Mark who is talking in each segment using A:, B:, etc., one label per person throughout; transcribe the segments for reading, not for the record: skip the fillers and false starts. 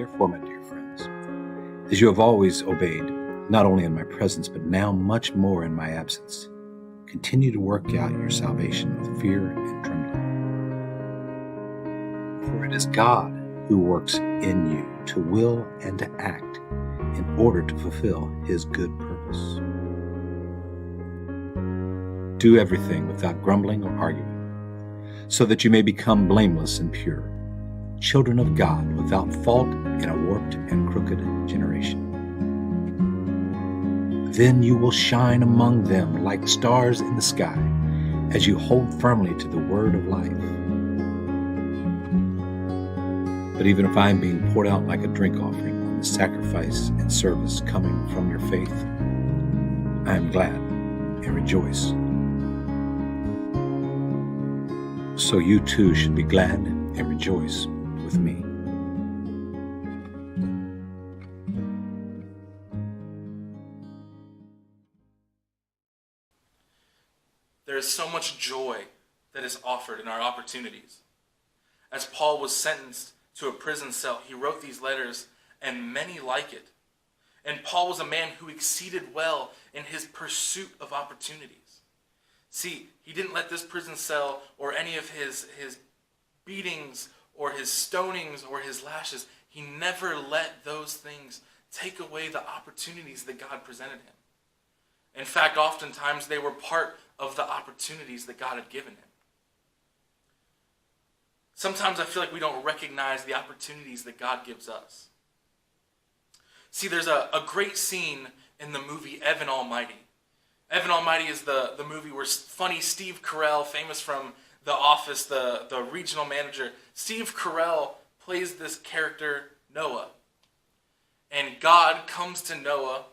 A: Therefore, my dear friends, as you have always obeyed, not only in my presence, but now much more in my absence, continue to work out your salvation with fear and trembling. For it is God who works in you to will and to act in order to fulfill his good purpose. Do everything without grumbling or arguing, so that you may become blameless and pure, children of God without fault in a warped and crooked generation. Then you will shine among them like stars in the sky as you hold firmly to the word of life. But even if I am being poured out like a drink offering on the sacrifice and service coming from your faith, I am glad and rejoice. So you too should be glad and rejoice with me.
B: There is so much joy that is offered in our opportunities. As Paul was sentenced to a prison cell, he wrote these letters, and many like it. And Paul was a man who exceeded well in his pursuit of opportunities. See, he didn't let this prison cell or any of his beatings or his stonings or his lashes, he never let those things take away the opportunities that God presented him. In fact, oftentimes they were part of the opportunities that God had given him. Sometimes I feel like we don't recognize the opportunities that God gives us. See, there's a great scene in the movie Evan Almighty. Evan Almighty is the movie where funny Steve Carell, famous from The Office, the regional manager, Steve Carell plays this character, Noah. And God comes to Noah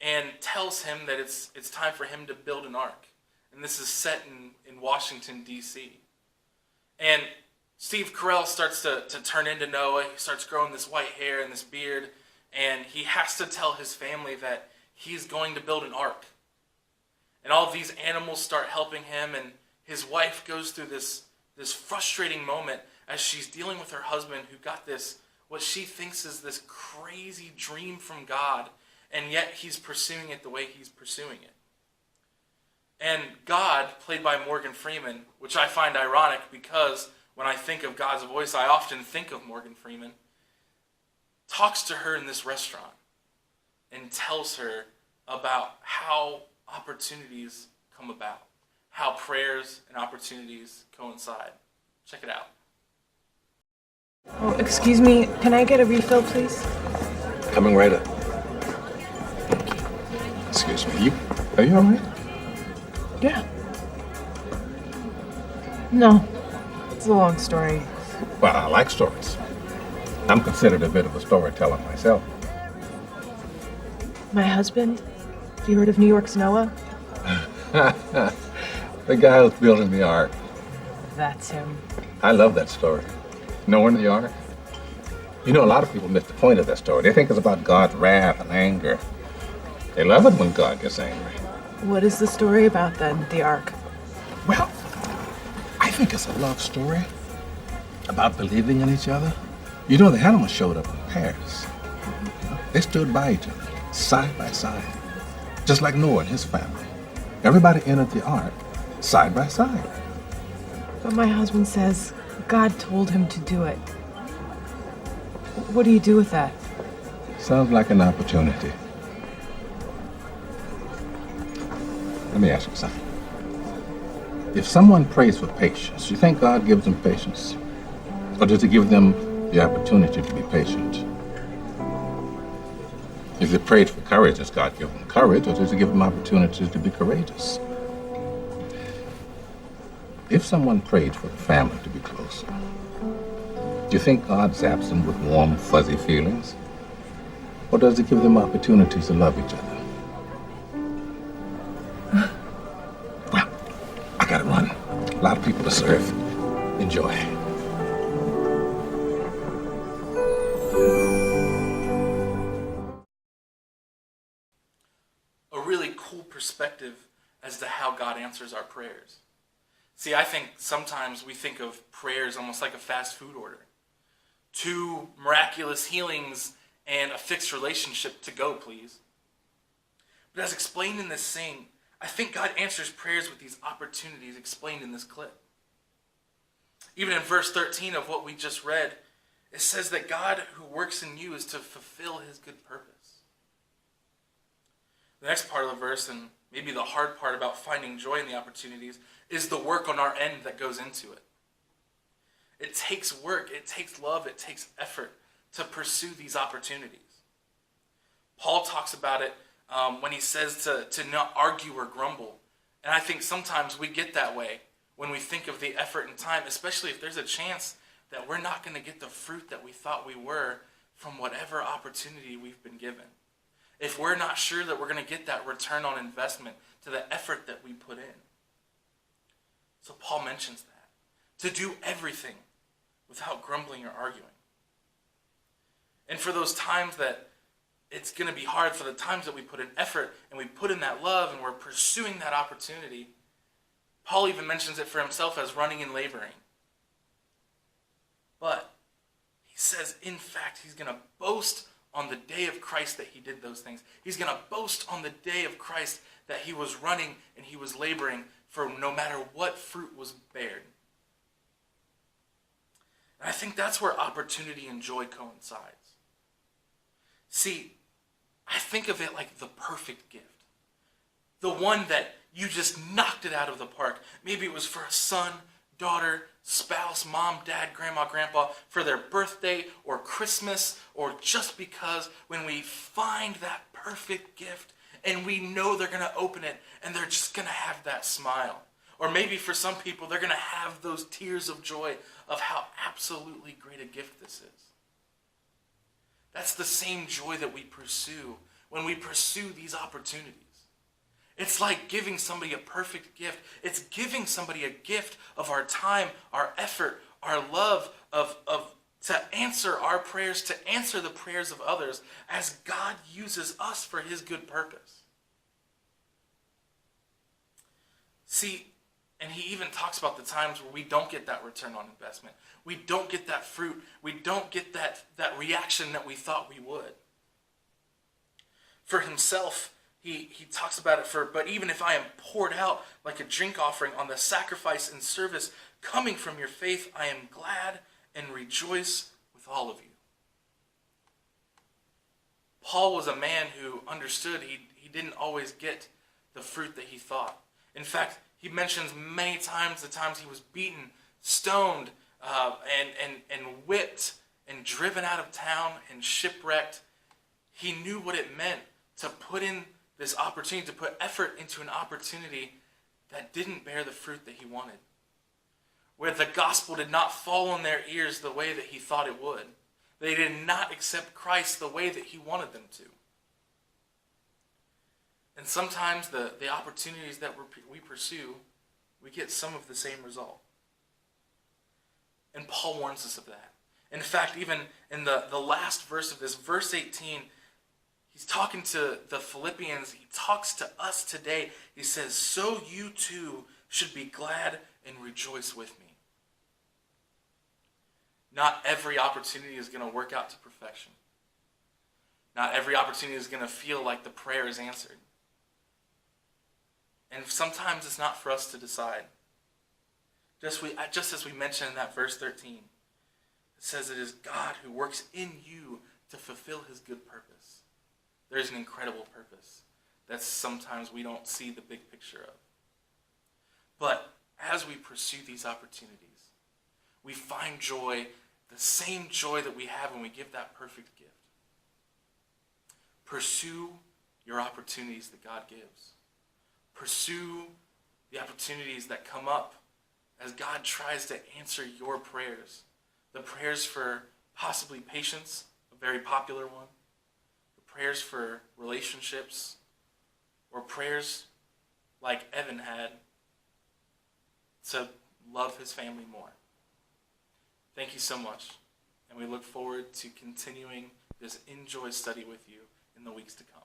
B: and tells him that it's time for him to build an ark. And this is set in Washington, D.C. And Steve Carell starts to turn into Noah. He starts growing this white hair and this beard. And he has to tell his family that he's going to build an ark. And all of these animals start helping him, and his wife goes through this frustrating moment as she's dealing with her husband who got this, what she thinks is this crazy dream from God, and yet he's pursuing it the way he's pursuing it. And God, played by Morgan Freeman, which I find ironic because when I think of God's voice, I often think of Morgan Freeman, talks to her in this restaurant and tells her about how opportunities come about, how prayers and opportunities coincide. Check it out.
C: Oh, excuse me, can I get a refill, please?
D: Coming right up. Excuse me, are you all right?
C: Yeah. No, it's a long story.
D: Well, I like stories. I'm considered a bit of a storyteller myself.
C: My husband? Have you heard of New York's Noah?
D: The guy who's building the ark.
C: That's him.
D: I love that story. Noah in the ark. You know, a lot of people miss the point of that story. They think it's about God's wrath and anger. They love it when God gets angry.
C: What is the story about then, the ark?
D: Well, I think it's a love story about believing in each other. You know, the animals showed up in pairs. You know, they stood by each other, side by side, just like Noah and his family. Everybody entered the ark side by side.
C: But my husband says God told him to do it. What do you do with that?
D: Sounds like an opportunity. Let me ask you something. If someone prays for patience, you think God gives them patience? Or does he give them the opportunity to be patient? If they prayed for courage, does God give them courage, or does he give them opportunities to be courageous? If someone prayed for the family to be closer, do you think God zaps them with warm, fuzzy feelings? Or does he give them opportunities to love each other? Well, I gotta run. A lot of people to serve. Enjoy.
B: A really cool perspective as to how God answers our prayers. See, I think sometimes we think of prayers almost like a fast food order. 2 miraculous healings and a fixed relationship to go, please. But as explained in this scene, I think God answers prayers with these opportunities explained in this clip. Even in verse 13 of what we just read, it says that God who works in you is to fulfill his good purpose. The next part of the verse, and maybe the hard part about finding joy in the opportunities, is the work on our end that goes into it. It takes work, it takes love, it takes effort to pursue these opportunities. Paul talks about it when he says to not argue or grumble. And I think sometimes we get that way when we think of the effort and time, especially if there's a chance that we're not going to get the fruit that we thought we were from whatever opportunity we've been given. If we're not sure that we're going to get that return on investment to the effort that we put in. So Paul mentions that. To do everything without grumbling or arguing. And for those times that it's going to be hard, for the times that we put in effort and we put in that love and we're pursuing that opportunity, Paul even mentions it for himself as running and laboring. But he says, in fact, he's going to boast on the day of Christ that he did those things. He's going to boast on the day of Christ that he was running and he was laboring for no matter what fruit was bared. And I think that's where opportunity and joy coincides. See, I think of it like the perfect gift. The one that you just knocked it out of the park. Maybe it was for a son, daughter, spouse, mom, dad, grandma, grandpa, for their birthday or Christmas, or just because when we find that perfect gift and we know they're going to open it and they're just going to have that smile. Or maybe for some people, they're going to have those tears of joy of how absolutely great a gift this is. That's the same joy that we pursue when we pursue these opportunities. It's like giving somebody a perfect gift. It's giving somebody a gift of our time, our effort, our love, to answer our prayers, to answer the prayers of others as God uses us for his good purpose. See, and he even talks about the times where we don't get that return on investment. We don't get that fruit. We don't get that reaction that we thought we would. For himself, he talks about it but even if I am poured out like a drink offering on the sacrifice and service coming from your faith, I am glad and rejoice with all of you. Paul was a man who understood he didn't always get the fruit that he thought. In fact, he mentions many times the times he was beaten, stoned, and whipped, and driven out of town, and shipwrecked. He knew what it meant to put in this opportunity, to put effort into an opportunity that didn't bear the fruit that he wanted. Where the gospel did not fall on their ears the way that he thought it would. They did not accept Christ the way that he wanted them to. And sometimes the opportunities that we pursue, we get some of the same result. And Paul warns us of that. In fact, even in the last verse of this, verse 18, he's talking to the Philippians. He talks to us today. He says, so you too should be glad and rejoice with me. Not every opportunity is going to work out to perfection. Not every opportunity is going to feel like the prayer is answered. And sometimes it's not for us to decide. Just as we mentioned in that verse 13, it says it is God who works in you to fulfill his good purpose. There's an incredible purpose that sometimes we don't see the big picture of. But as we pursue these opportunities, we find joy, the same joy that we have when we give that perfect gift. Pursue your opportunities that God gives. Pursue the opportunities that come up as God tries to answer your prayers. The prayers for possibly patience, a very popular one. The prayers for relationships. Or prayers like Evan had to love his family more. Thank you so much. And we look forward to continuing this InJoy study with you in the weeks to come.